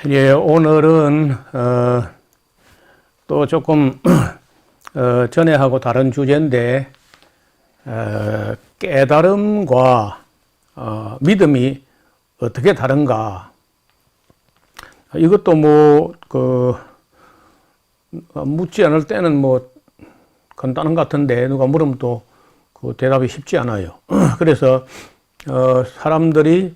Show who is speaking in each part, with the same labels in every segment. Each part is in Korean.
Speaker 1: 예, 오늘은 또 조금 전에하고 다른 주제인데 깨달음과 믿음이 어떻게 다른가. 이것도 묻지 않을 때는 간단한 것 같은데 누가 물으면 또 그 대답이 쉽지 않아요. 그래서 사람들이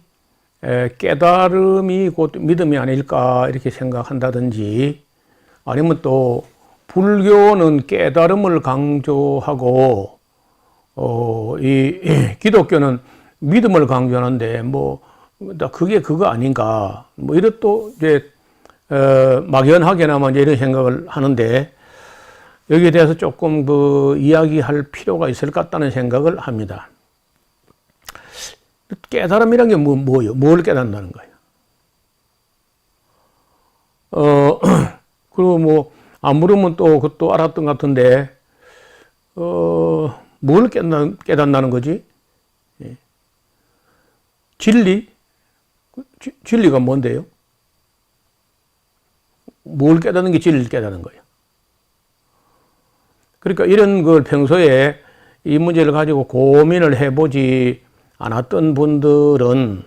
Speaker 1: 깨달음이 곧 믿음이 아닐까 이렇게 생각한다든지, 아니면 또 불교는 깨달음을 강조하고 이 기독교는 믿음을 강조하는데 그게 그거 아닌가, 이런 또 이제 막연하게나마 이제 이런 생각을 하는데, 여기에 대해서 조금 이야기할 필요가 있을 것 같다는 생각을 합니다. 깨달음이란 게 뭐예요? 뭘 깨닫는다는 거예요? 그리고 안 물으면 또 그것도 알았던 것 같은데, 뭘 깨닫는다는 거지? 예. 진리? 진리가 뭔데요? 뭘 깨닫는 게 진리를 깨닫는 거예요? 그러니까 이런 걸 평소에 이 문제를 가지고 고민을 해보지 않았던 분들은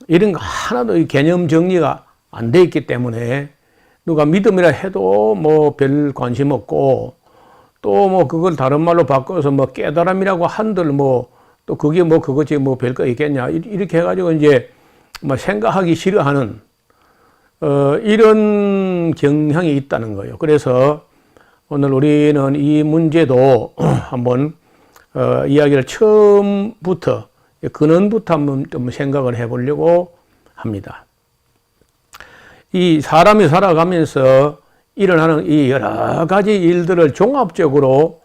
Speaker 1: 이런 거 하나도 개념 정리가 안 돼 있기 때문에 누가 믿음이라 해도 별 관심 없고, 또 그걸 다른 말로 바꿔서 깨달음이라고 한들 또 그게 그거지 별거 있겠냐 이렇게 해가지고 이제 생각하기 싫어하는 이런 경향이 있다는 거예요. 그래서 오늘 우리는 이 문제도 한번 이야기를 처음부터 근원부터 한번 좀 생각을 해보려고 합니다. 이 사람이 살아가면서 일어나는 이 여러 가지 일들을 종합적으로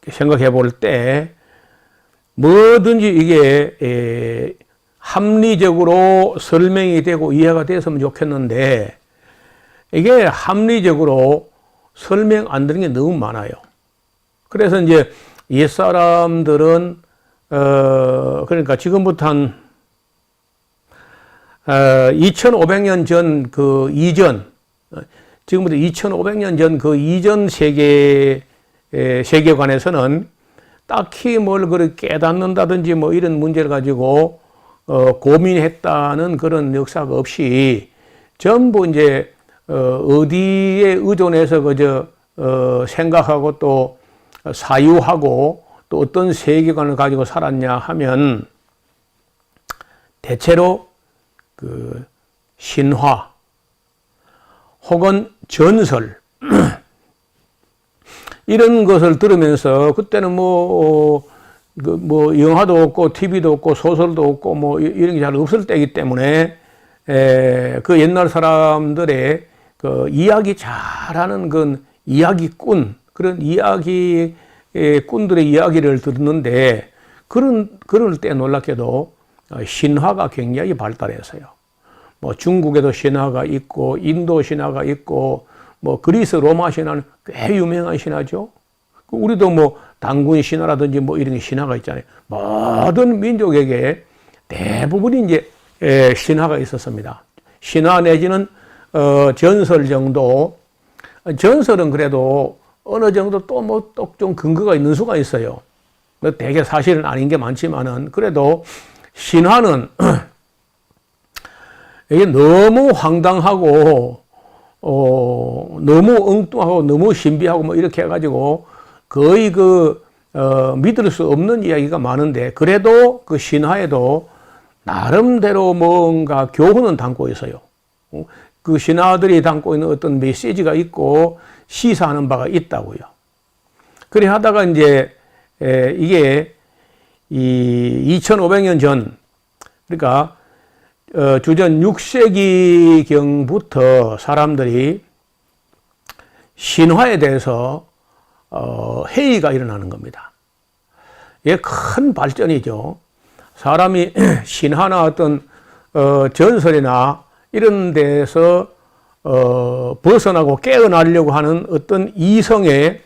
Speaker 1: 생각해 볼 때 뭐든지 이게 합리적으로 설명이 되고 이해가 됐으면 좋겠는데, 이게 합리적으로 설명 안 되는 게 너무 많아요. 그래서 이제 옛사람들은 그러니까 지금부터 한 2500년 전 지금부터 2500년 전 그 이전 세계관에서는 딱히 뭘 그렇게 깨닫는다든지 이런 문제를 가지고 고민했다는 그런 역사가 없이 전부 이제 어디에 의존해서 그저 생각하고 또 사유하고 또 어떤 세계관을 가지고 살았냐 하면 대체로 신화 혹은 전설 이런 것을 들으면서, 그때는 영화도 없고 TV도 없고 소설도 없고 이런 게 잘 없을 때이기 때문에 그 옛날 사람들의 이야기 잘하는 이야기꾼, 그런 이야기꾼들의 이야기를 듣는데, 그럴 때 놀랍게도 신화가 굉장히 발달했어요. 중국에도 신화가 있고, 인도 신화가 있고, 그리스 로마 신화는 꽤 유명한 신화죠. 우리도 단군 신화라든지 이런 신화가 있잖아요. 모든 민족에게 대부분이 이제 신화가 있었습니다. 신화 내지는 전설 정도. 전설은 그래도 어느 정도 또 좀 근거가 있는 수가 있어요. 대개 사실은 아닌 게 많지만은, 그래도 신화는 이게 너무 황당하고 너무 엉뚱하고 너무 신비하고 이렇게 해가지고 거의 믿을 수 없는 이야기가 많은데, 그래도 그 신화에도 나름대로 뭔가 교훈은 담고 있어요. 그 신화들이 담고 있는 어떤 메시지가 있고 시사하는 바가 있다고요. 그래 하다가 이제 이게 2500년 전, 그러니까 주전 6세기경부터 사람들이 신화에 대해서 회의가 일어나는 겁니다. 이게 큰 발전이죠. 사람이 신화나 어떤 전설이나 이런 데서 벗어나고 깨어나려고 하는 어떤 이성의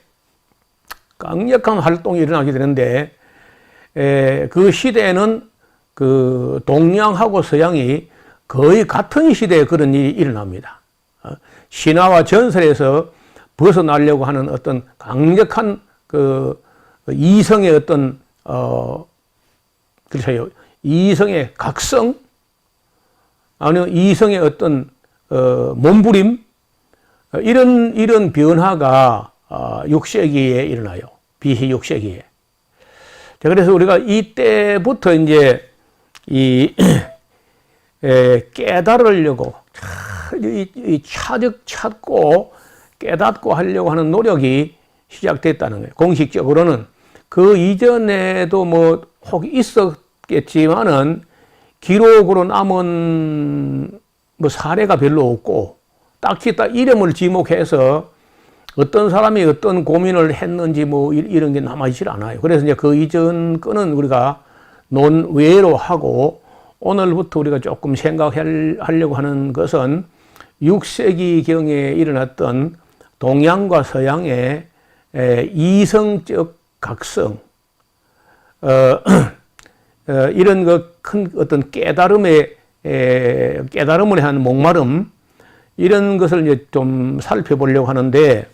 Speaker 1: 강력한 활동이 일어나게 되는데, 그 시대에는 그 동양하고 서양이 거의 같은 시대에 그런 일이 일어납니다. 신화와 전설에서 벗어나려고 하는 어떤 강력한 그 이성의 어떤 그렇죠. 이성의 각성, 아니면 이성의 어떤 몸부림, 이런 변화가 6세기에 일어나요. BC 6세기에. 자, 그래서 우리가 이때부터 이제 이 깨달으려고 찾고 깨닫고 하려고 하는 노력이 시작됐다는 거예요. 공식적으로는 그 이전에도 뭐 혹 있었겠지만은 기록으로 남은 뭐 사례가 별로 없고 딱히 딱 이름을 지목해서 어떤 사람이 어떤 고민을 했는지 뭐 이런 게 남아있질 않아요. 그래서 이제 그 이전 거는 우리가 논외로 하고 오늘부터 우리가 조금 생각하려고 하는 것은 6세기경에 일어났던 동양과 서양의 이성적 각성, 이런 그 큰 어떤 깨달음을 한 목마름, 이런 것을 이제 좀 살펴보려고 하는데,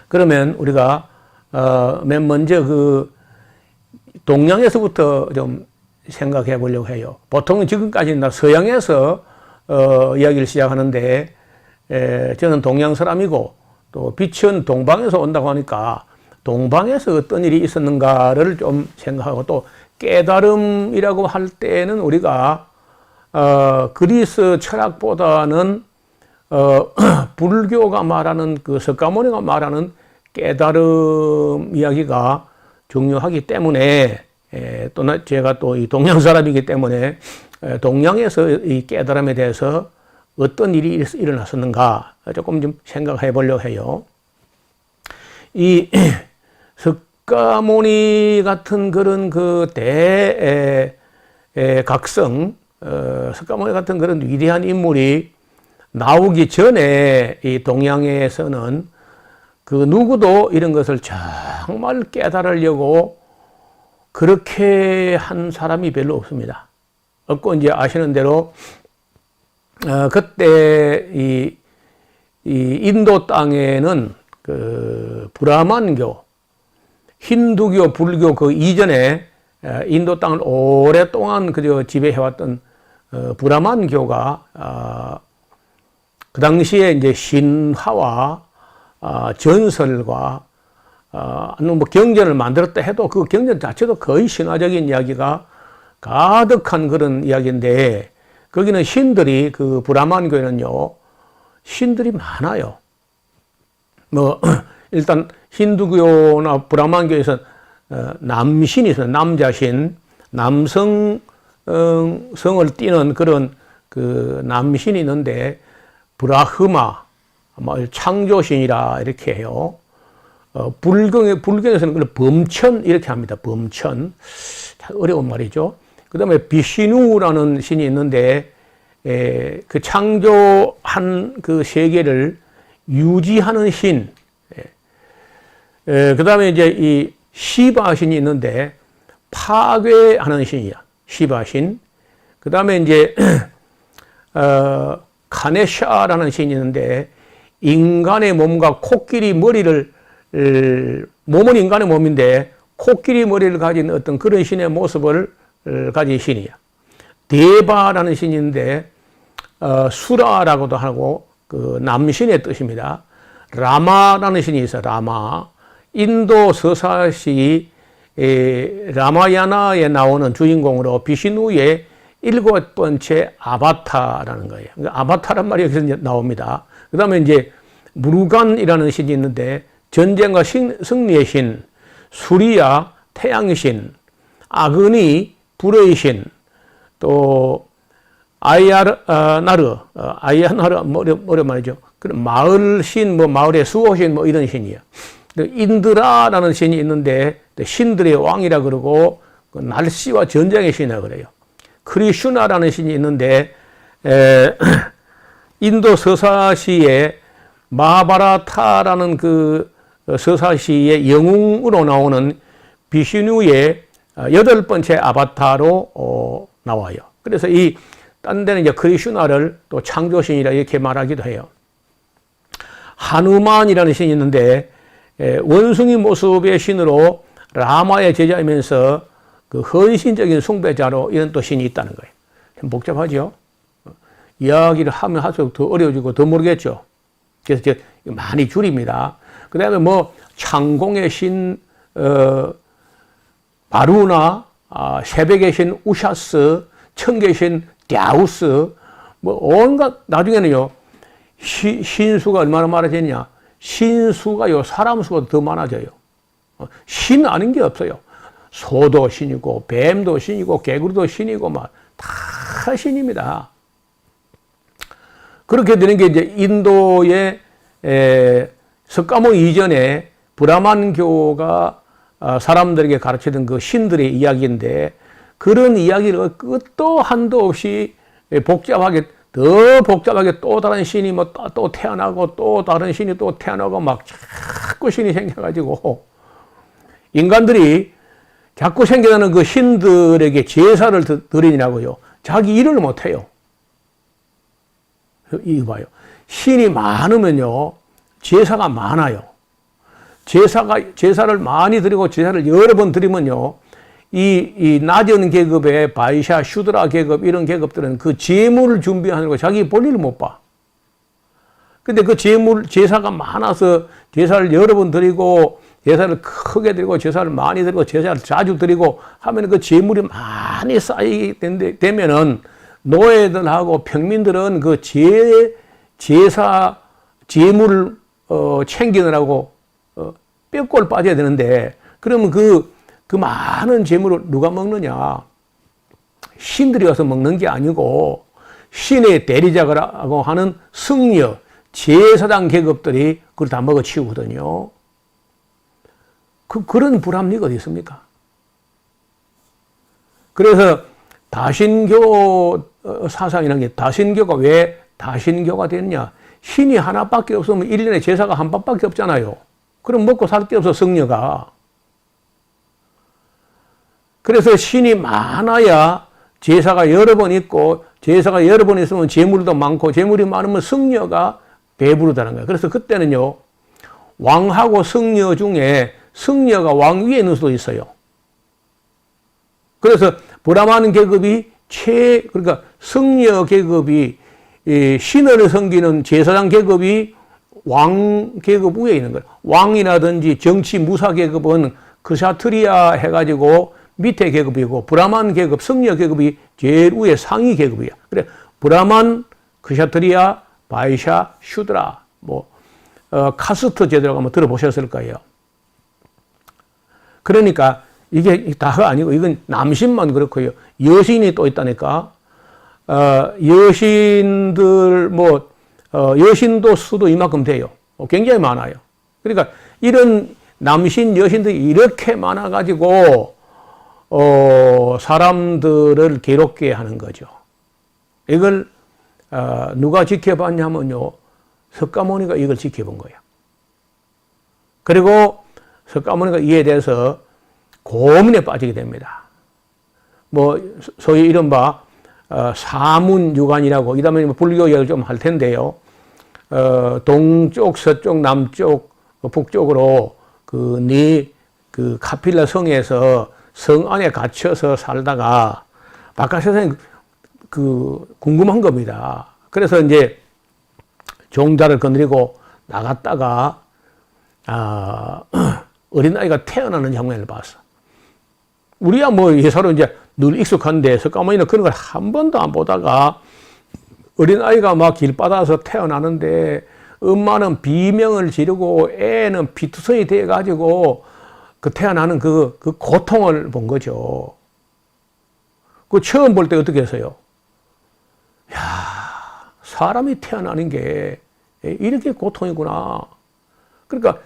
Speaker 1: 그러면 우리가 맨 먼저 그 동양에서부터 좀 생각해 보려고 해요. 보통은 지금까지는 다 서양에서 이야기를 시작하는데, 저는 동양 사람이고 또 빛은 동방에서 온다고 하니까 동방에서 어떤 일이 있었는가를 좀 생각하고, 또 깨달음이라고 할 때는 우리가 그리스 철학보다는 불교가 말하는 그 석가모니가 말하는 깨달음 이야기가 중요하기 때문에, 또 제가 또 이 동양 사람이기 때문에 동양에서 이 깨달음에 대해서 어떤 일이 일어났었는가 조금 좀 생각해 보려고 해요. 이 석가모니 같은 그런 그 대각성, 석가모니 같은 그런 위대한 인물이 나오기 전에 이 동양에서는 그 누구도 이런 것을 정말 깨달으려고 그렇게 한 사람이 별로 없습니다. 없고, 이제 아시는 대로 그때 이 인도 땅에는 그 브라만교, 힌두교, 불교 그 이전에 인도 땅을 오랫동안 그저 지배해왔던 브라만교가 그 당시에 이제 신화와 전설과 뭐 경전을 만들었다 해도 그 경전 자체도 거의 신화적인 이야기가 가득한 그런 이야기인데, 거기는 신들이, 그 브라만교에는요 신들이 많아요. 뭐 일단 힌두교나 브라만교에서 남신이 있어요. 남자신, 남성 성을 띠는 그런 그 남신이 있는데, 브라흐마, 창조신이라 이렇게 해요. 불경에서는 그걸 범천 이렇게 합니다. 범천. 어려운 말이죠. 그 다음에 비시누라는 신이 있는데, 그 창조한 그 세계를 유지하는 신. 그 다음에 이제 이 시바 신이 있는데, 파괴하는 신이야. 시바 신. 그 다음에 이제, 가네샤라는 신이 있는데, 인간의 몸과 코끼리 머리를, 몸은 인간의 몸인데, 코끼리 머리를 가진 어떤 그런 신의 모습을 가진 신이야. 데바라는 신이 있는데, 수라라고도 하고, 그 남신의 뜻입니다. 라마라는 신이 있어요. 라마. 인도 서사시 라마야나에 나오는 주인공으로 비시누의 7번째 아바타라는 거예요. 아바타란 말이 여기서 이제 나옵니다. 그 다음에 이제 무르간이라는 신이 있는데, 전쟁과 승리의 신, 수리야 태양의 신, 아그니 불의 신, 또 아야나르 어려운 말이죠. 그런 마을 신, 뭐 마을의 수호신, 뭐 이런 신이야. 인드라라는 신이 있는데, 신들의 왕이라 그러고, 그 날씨와 전쟁의 신이라 그래요. 크리슈나라는 신이 있는데, 인도 서사시에 마하바라타라는 그 서사시의 영웅으로 나오는 비시누의 8번째 아바타로 나와요. 그래서 이 딴 데는 이제 크리슈나를 또 창조신이라 이렇게 말하기도 해요. 하누만이라는 신이 있는데 원숭이 모습의 신으로 라마의 제자이면서 그 헌신적인 숭배자로 이런 또 신이 있다는 거예요. 좀 복잡하죠? 이야기를 하면 할수록 더 어려워지고 더 모르겠죠? 그래서 이제 많이 줄입니다. 그 다음에 뭐 창공의 신, 바루나, 새벽의 신 우샤스, 청계의 신 갸우스, 뭐 온갖, 나중에는요, 신수가 얼마나 많아졌냐? 신수가요, 사람 수보다 더 많아져요. 신 아닌 게 없어요. 소도 신이고, 뱀도 신이고, 개구리도 신이고, 막, 다 신입니다. 그렇게 되는 게 이제 인도의 석가모 이전에 브라만교가 사람들에게 가르치던 그 신들의 이야기인데 그런 이야기를 끝도 한도 없이 복잡하게 더 복잡하게 또 다른 신이 뭐 또 태어나고 또 다른 신이 또 태어나고 막 자꾸 신이 생겨가지고 인간들이 자꾸 생겨나는 그 신들에게 제사를 드리냐고요. 자기 일을 못해요. 이거 봐요. 신이 많으면요, 제사가 많아요. 제사를 많이 드리고 제사를 여러 번 드리면요, 이 낮은 계급의 바이샤, 슈드라 계급, 이런 계급들은 그 제물을 준비하는 거 자기 볼일을 못 봐. 근데 그 제사가 많아서 제사를 여러 번 드리고, 제사를 크게 드리고, 제사를 많이 드리고, 제사를 자주 드리고 하면 그 제물이 많이 쌓이게 되면은 노예들하고 평민들은 그 제사, 제물을, 챙기느라고, 뼈골 빠져야 되는데, 그러면 그 많은 제물을 누가 먹느냐? 신들이 와서 먹는 게 아니고, 신의 대리자라고 하는 승려, 제사장 계급들이 그걸 다 먹어치우거든요. 그런 불합리가 어디 있습니까? 그래서 다신교 사상이라는 게 다신교가 왜 다신교가 됐냐? 신이 하나밖에 없으면 1년에 제사가 한 번밖에 없잖아요. 그럼 먹고 살 게 없어, 성녀가. 그래서 신이 많아야 제사가 여러 번 있고, 제사가 여러 번 있으면 재물도 많고, 재물이 많으면 성녀가 배부르다는 거예요. 그래서 그때는요, 왕하고 성녀 중에 성녀가 왕 위에 있는 수도 있어요. 그래서 브라만 계급이 그러니까 성녀 계급이 신을 섬기는 제사장 계급이 왕 계급 위에 있는 거예요. 왕이라든지 정치 무사 계급은 크샤트리아 해가지고 밑에 계급이고, 브라만 계급, 성녀 계급이 제일 위에 상위 계급이야. 그래, 브라만, 크샤트리아, 바이샤, 슈드라, 카스트 제도라고 한번 들어보셨을 거예요. 그러니까 이게 다가 아니고 이건 남신만 그렇고요. 여신이 또 있다니까. 여신들 여신도 수도 이만큼 돼요. 굉장히 많아요. 그러니까 이런 남신 여신들이 이렇게 많아가지고 사람들을 괴롭게 하는 거죠. 이걸 누가 지켜봤냐면요, 석가모니가 이걸 지켜본 거예요. 그리고 석가모니가 이에 대해서 고민에 빠지게 됩니다. 소위 이른바 사문유관이라고, 이 다음에 불교 이야기를 좀 할 텐데요. 동쪽, 서쪽, 남쪽, 북쪽으로 그 카필라 성에서 성 안에 갇혀서 살다가 바깥 세상에 궁금한 겁니다. 그래서 이제 종자를 건드리고 나갔다가 어린아이가 태어나는 장면을 봤어. 우리야 예사로 이제 늘 익숙한데 석가모니는 그런 걸 한 번도 안 보다가 어린아이가 막 길바닥에서 태어나는데 엄마는 비명을 지르고 애는 피투성이 돼가지고 그 태어나는 그 고통을 본 거죠. 그 처음 볼 때 어떻게 했어요? 야, 사람이 태어나는 게 이렇게 고통이구나. 그러니까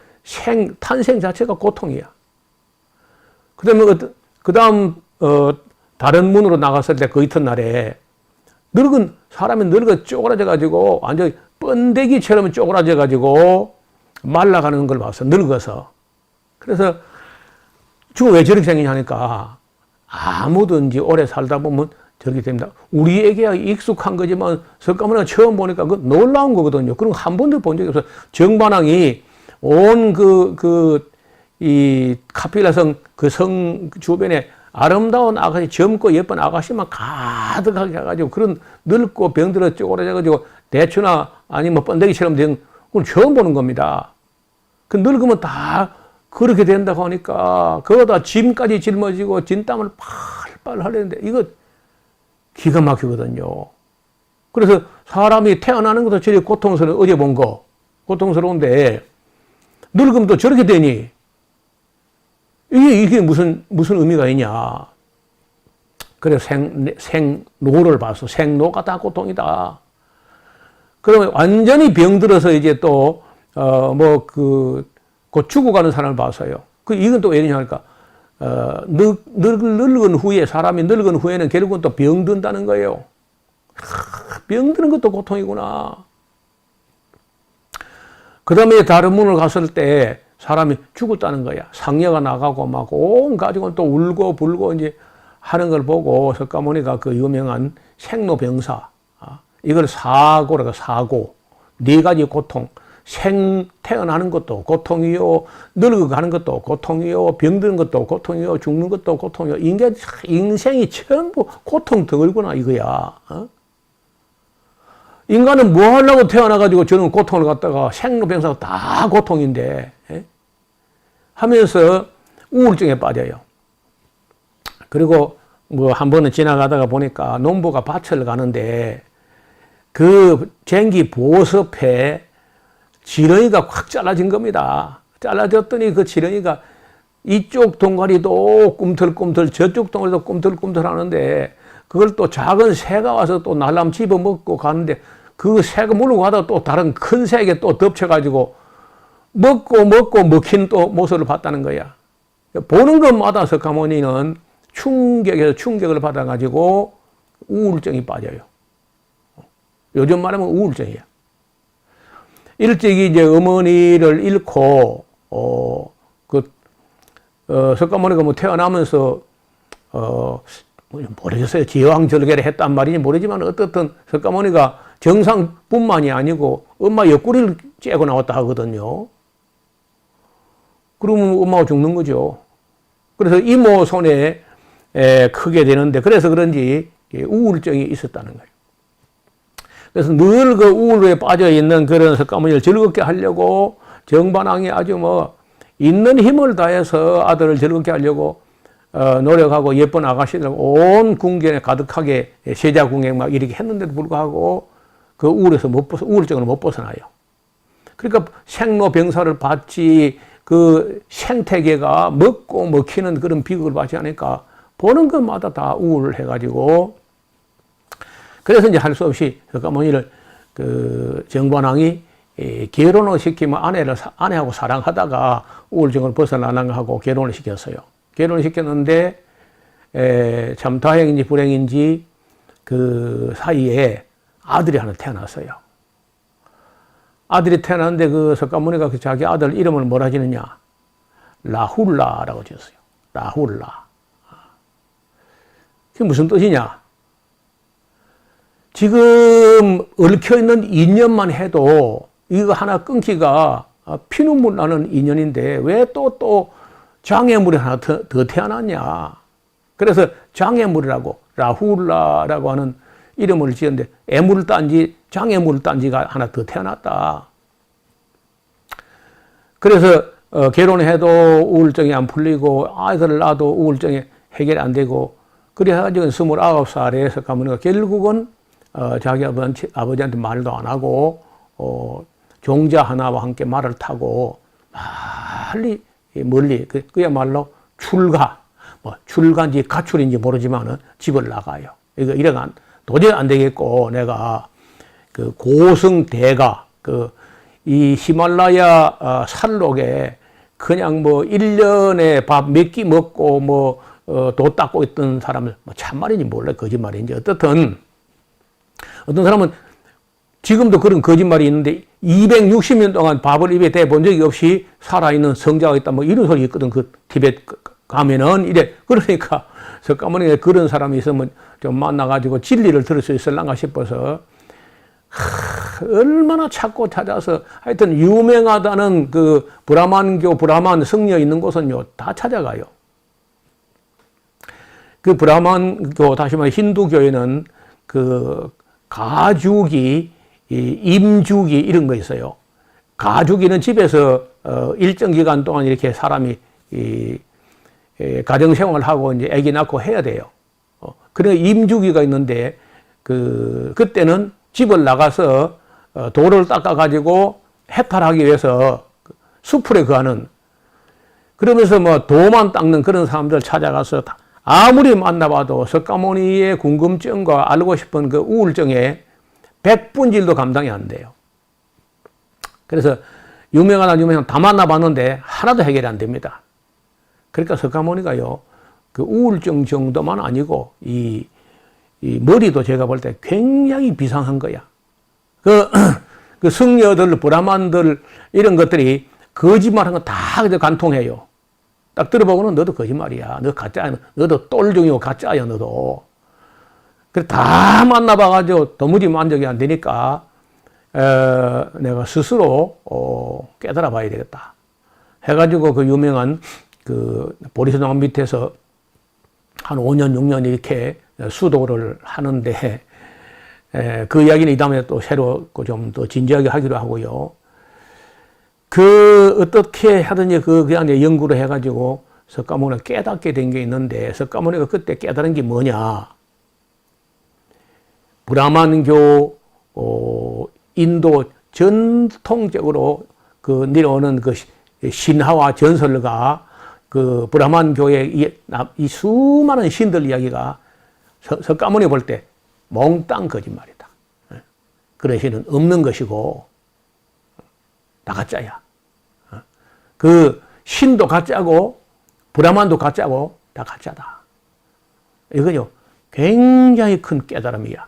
Speaker 1: 탄생 자체가 고통이야. 그 다음, 다른 문으로 나갔을 때 그 이튿날에 사람이 늙어 쪼그라져가지고 완전히 번데기처럼 쪼그라져가지고 말라가는 걸 봤어. 늙어서. 그래서 왜 저렇게 생기냐니까 아무든지 오래 살다 보면 저렇게 됩니다. 우리에게야 익숙한 거지만 석가모니가 처음 보니까 그 놀라운 거거든요. 그런 거 한 번도 본 적이 없어요. 정반왕이 온 이 카필라성 그 성 주변에 아름다운 아가씨, 젊고 예쁜 아가씨만 가득하게 해가지고 그런 늙고 병들어 쪼그라져가지고 대추나 아니면 번데기처럼 된 걸 처음 보는 겁니다. 그 늙으면 다 그렇게 된다고 하니까 그거다 짐까지 짊어지고 진땀을 팔팔 흘리는데 이거 기가 막히거든요. 그래서 사람이 태어나는 것도 저리 고통스러워. 어제 본 거 고통스러운데 늙으면 또 저렇게 되니 이게 무슨 의미가 있냐. 그래서 생노를 봐서 생노가 다 고통이다. 그러면 완전히 병들어서 이제 또 곧 죽어가는 사람을 봐서요. 이건 또 왜 이러냐 하니까 늙은 후에 사람이 늙은 후에는 결국은 또 병든다는 거예요. 병드는 것도 고통이구나. 그 다음에 다른 문을 갔을 때 사람이 죽었다는 거야. 상녀가 나가고 막 온 가지고 또 울고 불고 이제 하는 걸 보고 석가모니가 그 유명한 생로병사, 이걸 사고라고 사고, 네 가지 고통, 태어나는 것도 고통이요, 늙어가는 것도 고통이요, 병드는 것도 고통이요, 죽는 것도 고통이요. 인생이 전부 고통 덩어리구나 이거야. 인간은 뭐 하려고 태어나가지고 저는 고통을 갖다가 생로병사가 다 고통인데 하면서 우울증에 빠져요. 그리고 뭐 한 번은 지나가다가 보니까 농부가 밭을 가는데 그 쟁기 보섭에 지렁이가 확 잘라진 겁니다. 잘라졌더니 그 지렁이가 이쪽 동아리도 꿈틀꿈틀 저쪽 동아리도 꿈틀꿈틀 하는데 그걸 또 작은 새가 와서 또 날람 집어먹고 가는데 그 새가 물고 가다가 또 다른 큰 새에게 또 덮쳐가지고 먹고 먹힌 또 모습을 봤다는 거야. 보는 것마다 석가모니는 충격에서 충격을 받아가지고 우울증이 빠져요. 요즘 말하면 우울증이야. 일찍이 이제 어머니를 잃고, 석가모니가 뭐 태어나면서, 모르겠어요. 지왕절개를 했단 말인지 모르지만 어떻든 석가모니가 정상뿐만이 아니고 엄마 옆구리를 째고 나왔다 하거든요. 그러면 엄마가 죽는 거죠. 그래서 이모 손에 크게 되는데 그래서 그런지 우울증이 있었다는 거예요. 그래서 늘 그 우울에 빠져 있는 그런 석가모니를 즐겁게 하려고 정반왕이 아주 있는 힘을 다해서 아들을 즐겁게 하려고 노력하고 예쁜 아가씨들 온 궁전에 가득하게 세자궁행 막 이렇게 했는데도 불구하고 그 우울증을 못 벗어나요. 그러니까 생로병사를 받지 그 생태계가 먹고 먹히는 그런 비극을 받지 않으니까 보는 것마다 다 우울을 해가지고 그래서 이제 할 수 없이 석가모니를 그 정반왕이 결혼을 시키면 아내하고 사랑하다가 우울증을 벗어나는 하고 결혼을 시켰어요. 결혼을 시켰는데 참 다행인지 불행인지 그 사이에 아들이 하나 태어났어요. 아들이 태어났는데 그 석가모니가 그 자기 아들 이름을 뭐라 지느냐? 라훌라라고 지었어요. 라훌라. 그게 무슨 뜻이냐? 지금 얽혀있는 인연만 해도 이거 하나 끊기가 피눈물 나는 인연인데 왜 또 장애물이 하나 더 태어났냐? 그래서 장애물이라고 라훌라라고 하는 이름을 지었는데 애물단지 장애물단지가 하나 더 태어났다. 그래서 결혼해도 우울증이 안 풀리고 아이들을 낳아도 우울증이 해결이 안 되고 그래가지고 29살에 석가모니가 결국은 자기 아버지한테 말도 안 하고 종자 하나와 함께 말을 타고 멀리 그야말로 출가인지 가출인지 모르지만은 집을 나가요. 이래가 도저히 안 되겠고 내가 그 고승대가 이 히말라야 산록에 그냥 1년에 밥 몇 끼 먹고 도 닦고 있던 사람을 참말인지 몰라 거짓말인지 어떤 사람은 지금도 그런 거짓말이 있는데 260년 동안 밥을 입에 대본 적이 없이 살아있는 성자가 있다 이런 소리 있거든. 그 티벳 가면은 이래. 그러니까 석가모니가 그런 사람이 있으면 좀 만나가지고 진리를 들을 수 있을란가 싶어서 얼마나 찾고 찾아서 하여튼 유명하다는 그 브라만교 브라만 성녀 있는 곳은요 다 찾아가요. 그 브라만교 다시 말해 힌두교에는 그 가주기, 임주기 이런 거 있어요. 가주기는 집에서 일정 기간 동안 이렇게 사람이 가정생활을 하고 이제 아기 낳고 해야 돼요. 그러니까 임주기가 있는데 그때는 집을 나가서 돌을 닦아가지고 해탈하기 위해서 수풀에 거하는 그러면서 뭐 도만 닦는 그런 사람들 찾아가서 아무리 만나봐도 석가모니의 궁금증과 알고 싶은 그 우울증에 100분질도 감당이 안 돼요. 그래서 유명한 다 만나봤는데 하나도 해결이 안 됩니다. 그러니까 석가모니가요, 그 우울증 정도만 아니고 이 머리도 제가 볼 때 굉장히 비상한 거야. 그 승려들, 브라만들 이런 것들이 거짓말한 거 다 간통해요. 딱 들어보고는 너도 거짓말이야. 너 가짜야. 너도 똘중이고 가짜야. 너도. 그래 다 만나봐가지고 도무지 만족이 안 되니까 내가 스스로 깨달아 봐야 되겠다. 해가지고 그 유명한 그 보리수당 밑에서 한 5년, 6년 이렇게 수도를 하는데 그 이야기는 이 다음에 또 새로 좀 더 진지하게 하기로 하고요. 어떻게 하든지 그냥 연구를 해가지고 석가모니가 깨닫게 된 게 있는데 석가모니가 그때 깨달은 게 뭐냐. 브라만교, 인도 전통적으로 내려오는 그 신화와 전설과 그 브라만교의 이 수많은 신들 이야기가 석가모니 볼 때 몽땅 거짓말이다. 그런 신은 없는 것이고 다 가짜야. 그 신도 가짜고 브라만도 가짜고 다 가짜다. 이건요 굉장히 큰 깨달음이야.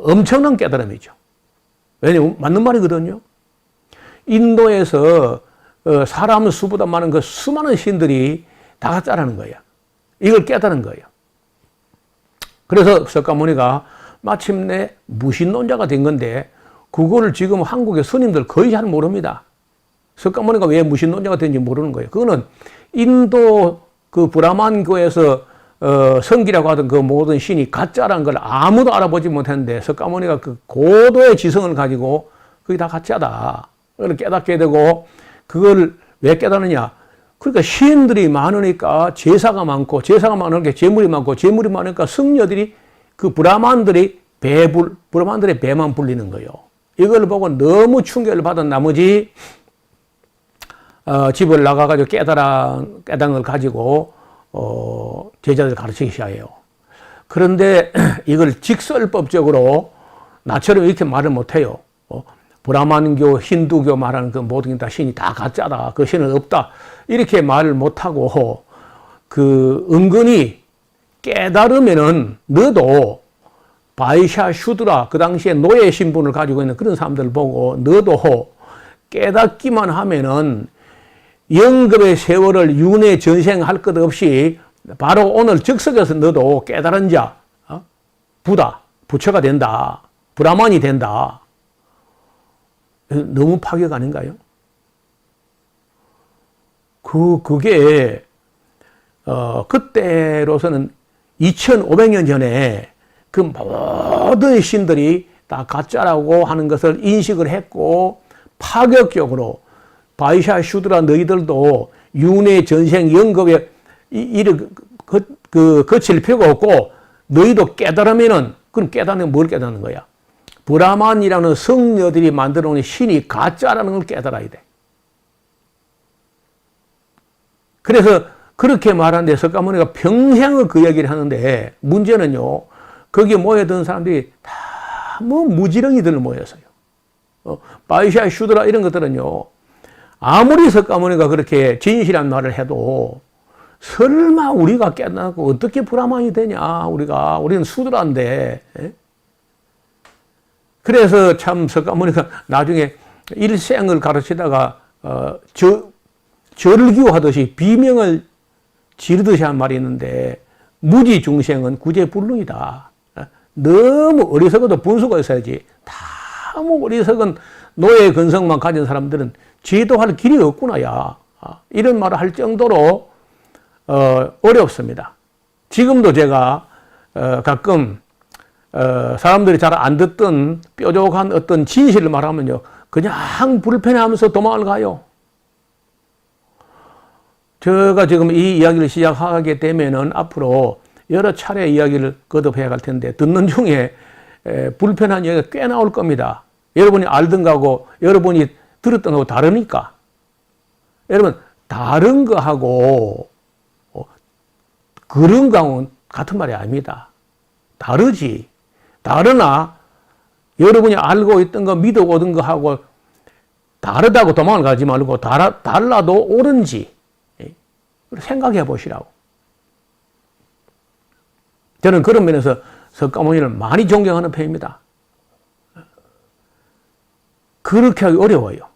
Speaker 1: 엄청난 깨달음이죠. 왜냐면 맞는 말이거든요. 인도에서 사람 수보다 많은 그 수많은 신들이 다 가짜라는 거야. 이걸 깨달은 거예요. 그래서 석가모니가 마침내 무신론자가 된 건데 그거를 지금 한국의 스님들 거의 잘 모릅니다. 석가모니가 왜 무신론자가 된지 모르는 거예요. 그거는 인도 그 브라만교에서 성기라고 하던 그 모든 신이 가짜라는 걸 아무도 알아보지 못했는데 석가모니가 그 고도의 지성을 가지고 그게 다 가짜다. 그걸 깨닫게 되고 그걸 왜 깨닫느냐. 그러니까 신들이 많으니까 제사가 많으니까 재물이 많고 재물이 많으니까 승려들이 그 브라만들의 배만 불리는 거예요. 이걸 보고 너무 충격을 받은 나머지 집을 나가가지고 깨달은 걸 가지고 제자들 가르치기 시작해요. 그런데 이걸 직설법적으로 나처럼 이렇게 말을 못해요. 브라만교, 힌두교 말하는 그 모든 다 신이 다 가짜다. 그 신은 없다. 이렇게 말을 못하고 그 은근히 깨달으면은 너도 바이샤 슈드라 그 당시에 노예 신분을 가지고 있는 그런 사람들 보고 너도 깨닫기만 하면은 영겁의 세월을 윤회 전생할 것 없이 바로 오늘 즉석에서 너도 깨달은 자, 부처가 된다. 브라만이 된다. 너무 파격 아닌가요? 그게, 그때로서는 2500년 전에 그 모든 신들이 다 가짜라고 하는 것을 인식을 했고, 파격적으로 바이샤 슈드라 너희들도 윤회 전생 영겁에 거칠 필요가 없고, 너희도 깨달으면은, 그럼 깨닫는 뭘 깨닫는 거야? 브라만이라는 성녀들이 만들어 놓은 신이 가짜라는 걸 깨달아야 돼. 그래서 그렇게 말하는데 석가모니가 평생을 그 얘기를 하는데 문제는요, 거기에 모여든 사람들이 다 뭐 무지렁이들 모여서요. 바이샤 슈드라 이런 것들은요, 아무리 석가모니가 그렇게 진실한 말을 해도 설마 우리가 깨닫고 어떻게 브라만이 되냐, 우리는 수드라인데. 그래서 참 석가모니가 나중에 일생을 가르치다가 절규하듯이 비명을 지르듯이 한 말이 있는데 무지중생은 구제불능이다. 너무 어리석어도 분수가 있어야지. 너무 어리석은 노예 근성만 가진 사람들은 지도할 길이 없구나야. 이런 말을 할 정도로 어렵습니다. 지금도 제가 가끔 사람들이 잘 안 듣던 뾰족한 어떤 진실을 말하면요, 그냥 불편해하면서 도망을 가요. 제가 지금 이 이야기를 시작하게 되면은 앞으로 여러 차례 이야기를 거듭해야 할 텐데, 듣는 중에 불편한 이야기가 꽤 나올 겁니다. 여러분이 알던 거하고 여러분이 들었던 거하고 다르니까. 여러분, 다른 거하고 그런 거하고는 같은 말이 아닙니다. 다르지. 다르나 여러분이 알고 있던 거, 믿어오던 거하고 다르다고 도망을 가지 말고 달라도 옳은지 생각해 보시라고. 저는 그런 면에서 석가모니를 많이 존경하는 편입니다. 그렇게 하기 어려워요.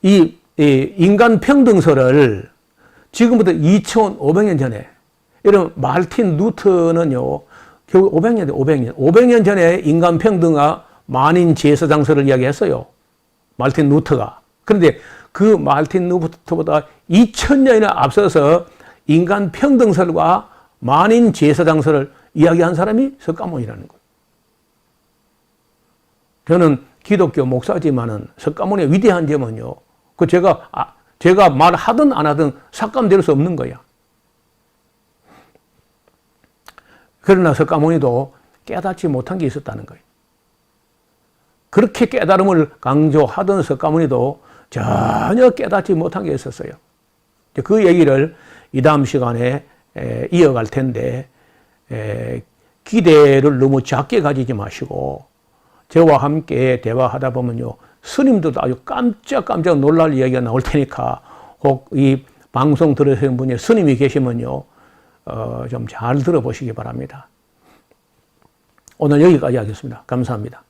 Speaker 1: 이 인간 평등설을 지금부터 2500년 전에, 여러분 말틴 루터는요, 겨우 500년 전에 인간 평등과 만인 제사장설을 이야기했어요. 말틴 루터가. 그런데 그 말틴 루터보다 2000년이나 앞서서 인간 평등설과 만인 제사장설을 이야기한 사람이 석가모니라는 거예요. 저는 기독교 목사지만은 석가모니의 위대한 점은요, 그 제가 말하든 안 하든 삭감될 수 없는 거야. 그러나 석가모니도 깨닫지 못한 게 있었다는 거예요. 그렇게 깨달음을 강조하던 석가모니도 전혀 깨닫지 못한 게 있었어요. 그 얘기를 이 다음 시간에 이어갈 텐데, 기대를 너무 작게 가지지 마시고 저와 함께 대화하다 보면요, 스님들도 아주 깜짝 놀랄 이야기가 나올 테니까 혹 이 방송 들으시는 분이 스님이 계시면요, 좀 잘 들어보시기 바랍니다. 오늘 여기까지 하겠습니다. 감사합니다.